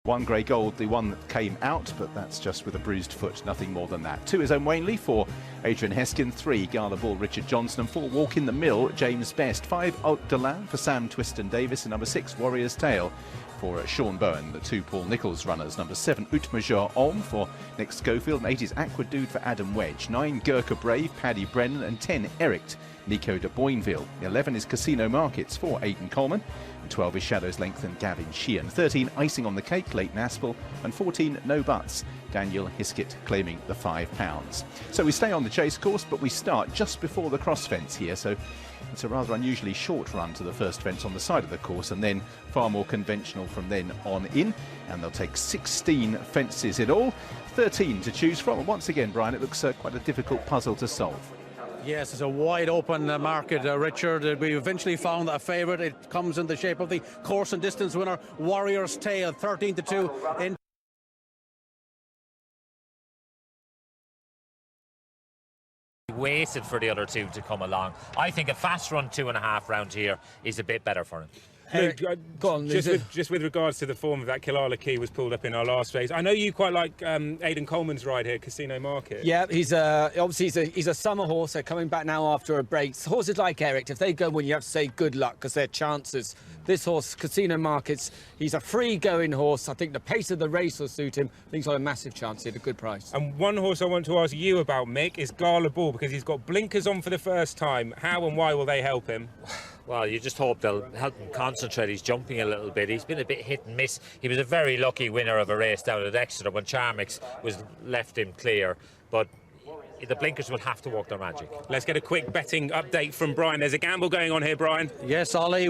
1 grey gold, the one that came out, but that's just with a bruised foot, nothing more than that. 2 is O'Wanley, 4 Adrian Heskin, 3 Gala Ball Richard Johnson, and 4 Walk in the Mill James Best, 5 Haute de Lan for Sam Twiston Davis, and number 6 Warrior's Tale for Sean Bowen. The 2 Paul Nicholls runners, number 7 Ut Major Olm for Nick Schofield, and 8 is Aqua Dude for Adam Wedge, 9 Gurkha Brave, Paddy Brennan, and 10 Eric Nico de Boinville. 11 is Casino Markets for Aidan Coleman, and 12 is Shadows Lengthen Gavin Sheehan. 13 Icing on the Cake Leighton Aspel, and 14 No Buts Daniel Hiskett claiming the £5. So we stay on the chase course, but we start just before the cross fence here, so it's a rather unusually short run to the first fence on the side of the course, and then far more conventional from then on in, and they'll take 16 fences in all, 13 to choose from. And once again, Brian, it looks quite a difficult puzzle to solve. Yes, it's a wide open market, Richard. We eventually found a favourite. It comes in the shape of the course and distance winner, Warrior's Tale, 13-2 in. Waited for the other two to come along. I think a fast run 2.5 round here is a bit better for him. Luke, go on, just with regards to the form of that Killala Key was pulled up in our last race. I know you quite like Aidan Coleman's ride here, Casino Market. Yeah, he's a summer horse. They're coming back now after a break. Horses like Eric, if they go win, you have to say good luck because their chances. This horse, Casino Markets, he's a free-going horse. I think the pace of the race will suit him. I think he's got a massive chance at a good price. And one horse I want to ask you about, Mick, is Gala Ball, because he's got blinkers on for the first time. How and why will they help him? Well, you just hope they'll help him concentrate. He's jumping a little bit. He's been a bit hit and miss. He was a very lucky winner of a race down at Exeter when Charmix was left him clear. But the blinkers will have to work their magic. Let's get a quick betting update from Brian. There's a gamble going on here, Brian. Yes, Ollie,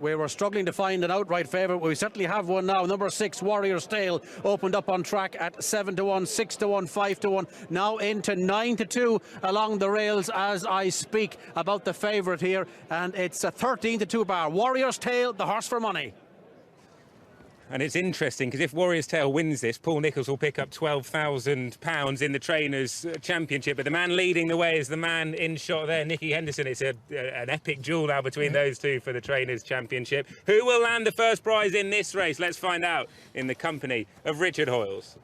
we were struggling to find an outright favourite. We certainly have one now. Number 6, Warrior's Tale, opened up on track at 7-1, 6-1, 5-1, now into 9-2 along the rails as I speak about the favourite here, and it's a 13-2 bar. Warrior's Tale, the horse for money. And it's interesting because if Warrior's Tale wins this, Paul Nicholls will pick up £12,000 in the Trainers' Championship. But the man leading the way is the man in shot there, Nicky Henderson. It's an epic duel now between those two for the Trainers' Championship. Who will land the first prize in this race? Let's find out in the company of Richard Hoyles.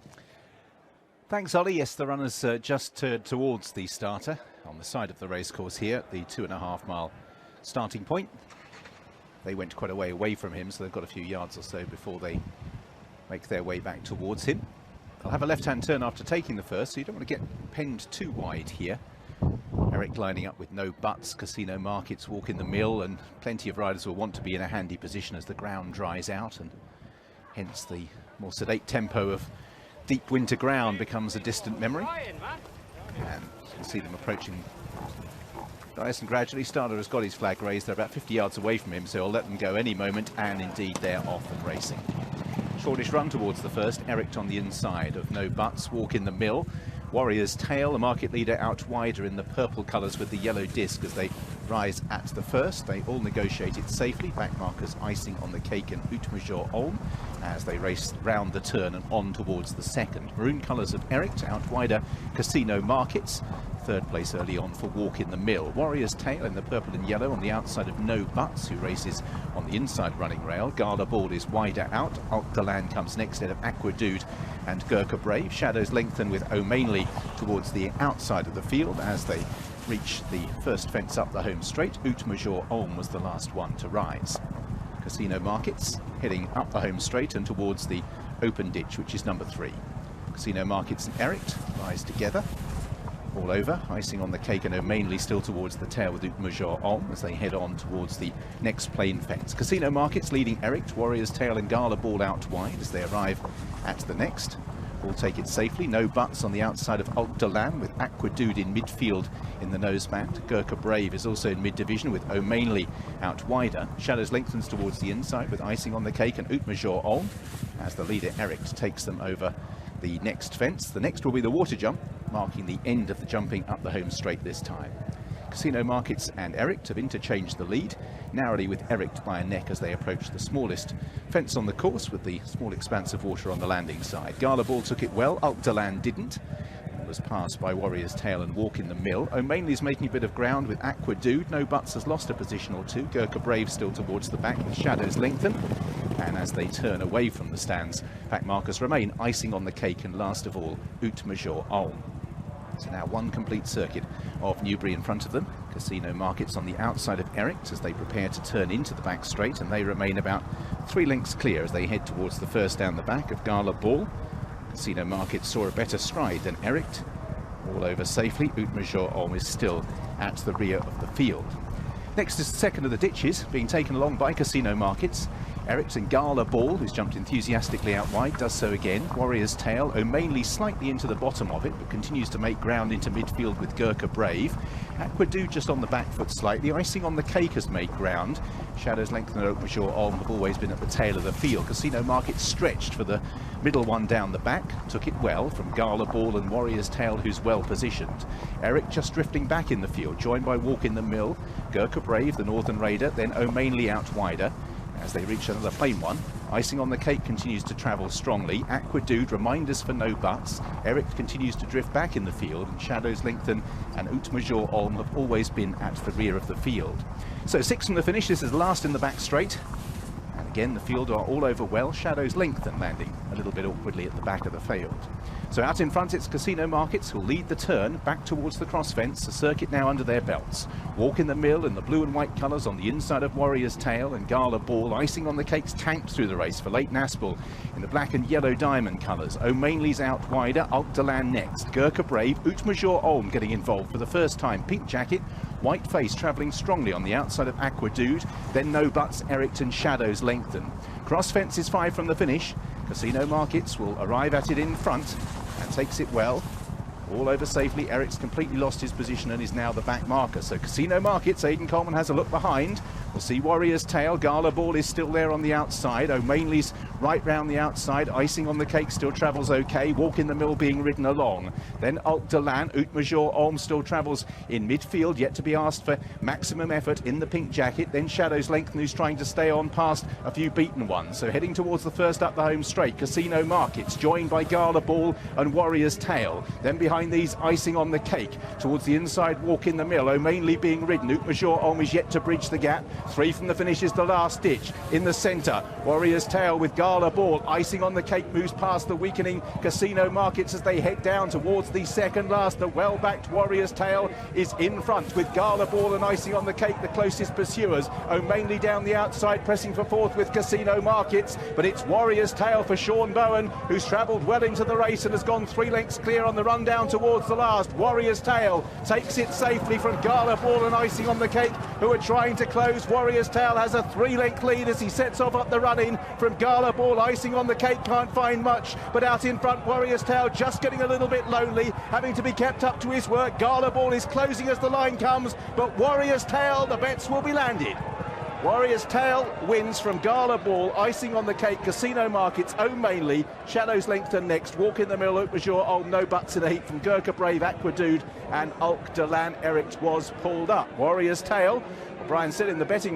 Thanks, Ollie. Yes, the runners just turned towards the starter on the side of the racecourse here, the 2.5 mile starting point. They went quite a way away from him, so they've got a few yards or so before they make their way back towards him. They'll have a left-hand turn after taking the first, so you don't want to get penned too wide here. Eric lining up with No Buts, Casino Markets, Walk in the Mill, and plenty of riders will want to be in a handy position as the ground dries out, and hence the more sedate tempo of deep winter ground becomes a distant memory. And you can see them approaching nice and gradually. Starter has got his flag raised. They're about 50 yards away from him, so I'll let them go any moment, and indeed they're off and racing. Shortish run towards the first. Eric on the inside of No Buts, Walk in the Mill. Warrior's Tale, the market leader, out wider in the purple colours with the yellow disc as they rise at the first. They all negotiate it safely. Back markers Icing on the Cake and Ut Major Olm as they race round the turn and on towards the second. Maroon colours of Eric, out wider Casino Markets. Third place early on for Walk in the Mill. Warrior's Tale in the purple and yellow on the outside of No Buts, who races on the inside running rail. Gala Ball is wider out. Haute de Lan comes next ahead of Aqua Dude and Gurkha Brave. Shadows lengthen with O'Manley towards the outside of the field as they reach the first fence up the home straight. Ut Major Olm was the last one to rise. Casino Markets heading up the home straight and towards the open ditch, which is number 3. Casino Markets and Eric rise together. All over, Icing on the Cake and O'Manley still towards the tail with Ut Major Olm as they head on towards the next plain fence. Casino Markets leading Eric, Warrior's Tale and Gala Ball out wide as they arrive at the next. All take it safely. No Buts on the outside of Haute de Lan with Aqua Dude in midfield in the noseband. Gurkha Brave is also in mid-division with O'Manley out wider. Shadows lengthens towards the inside with Icing on the Cake and Ut Major Olm as the leader Eric takes them over the next fence. The next will be the water jump, marking the end of the jumping up the home straight this time. Casino Markets and Eric have interchanged the lead, narrowly with Eric by a neck as they approach the smallest fence on the course with the small expanse of water on the landing side. Gala Ball took it well, Haute de Lan didn't. It was passed by Warrior's Tale and Walk in the Mill. O'Manley's making a bit of ground with Aqua Dude. No Buts has lost a position or two. Gurkha Brave still towards the back with Shadows lengthen. And as they turn away from the stands. Pack markers remain icing on the cake, and last of all, Ut Major Ulm. So now one complete circuit of Newbury in front of them. Casino Markets on the outside of Erict as they prepare to turn into the back straight, and they remain about 3 lengths clear as they head towards the first down the back of Gala Ball. Casino Markets saw a better stride than Erict. All over safely, Ut Major Ulm is still at the rear of the field. Next is the second of the ditches, being taken along by Casino Markets. Erict and Gala Ball, who's jumped enthusiastically out wide, does so again. Warrior's Tail, O'Manley slightly into the bottom of it, but continues to make ground into midfield with Gurkha Brave. Aqueduct just on the back foot slightly. Icing on the cake has made ground. Shadows Length and Ut Major Ulm have always been at the tail of the field. Casino Market stretched for the middle one down the back. Took it well from Gala Ball and Warrior's Tail, who's well positioned. Eric just drifting back in the field, joined by Walk in the Mill, Gurkha Brave, the Northern Raider, then O'Manley out wider. As they reach another plain one, icing on the cake continues to travel strongly. Aqueduct, reminders for no buts. Eric continues to drift back in the field, and Shadows Lengthen and Ut Major Ulm have always been at the rear of the field. So 6 from the finish. This is last in the back straight. And again, the field are all over well. Shadows Lengthen landing a little bit awkwardly at the back of the field. So out in front, it's Casino Markets who'll lead the turn back towards the cross fence. The circuit now under their belts. Walk in the Mill in the blue and white colours on the inside of Warrior's Tail, and Gala Ball icing on the cakes tanked through the race for Leighton Aspel in the black and yellow diamond colours. O'Manley's out wider, Alkdelan next. Gurkha Brave, Ut Major Ulm getting involved for the first time. Pink jacket, white face travelling strongly on the outside of Aqueduct, then no buts, Erict and Shadows Lengthen. Cross fence is 5 from the finish. Casino Markets will arrive at it in front and takes it well. All over safely. Eric's completely lost his position and is now the back marker. So Casino Markets, Aidan Coleman has a look behind. We'll see Warrior's Tail. Gala Ball is still there on the outside. O'Manley's right round the outside. Icing on the cake still travels okay. Walk in the Mill being ridden along. Then Alkdelan. Ut Major Ulm still travels in midfield, yet to be asked for maximum effort in the pink jacket. Then Shadows Lengthen, who's trying to stay on past a few beaten ones. So heading towards the first up the home straight. Casino Markets joined by Gala Ball and Warrior's Tail. Then behind these, icing on the cake towards the inside. Walk in the Mill. O'Manley being ridden. Ut Major Ulm is yet to bridge the gap. 3 from the finish is the last ditch. In the centre, Warrior's Tail with Gala Ball. Icing on the cake moves past the weakening Casino Markets as they head down towards the second last. The well-backed Warrior's Tail is in front with Gala Ball and icing on the cake the closest pursuers. O'Manley down the outside pressing for fourth with Casino Markets, but it's Warrior's Tail for Sean Bowen, who's travelled well into the race and has gone 3 lengths clear on the run down towards the last. Warrior's Tail takes it safely from Gala Ball and icing on the cake, who are trying to close. Warrior's Tail has a 3-length lead as he sets off up the run-in from Gala Ball. Icing on the cake can't find much, but out in front, Warrior's Tail just getting a little bit lonely, having to be kept up to his work. Gala Ball is closing as the line comes, but Warrior's Tail, the bets will be landed. Warrior's Tail wins from Gala Ball. Icing on the cake, Casino Markets, O'Manley, Shadows Lengthen next. Walk in the Mill, Ut Major Ulm, no buts in the heat from Gurkha Brave, Aqueduct and Alkdelan. Eric was pulled up. Warrior's Tail, Brian said in the betting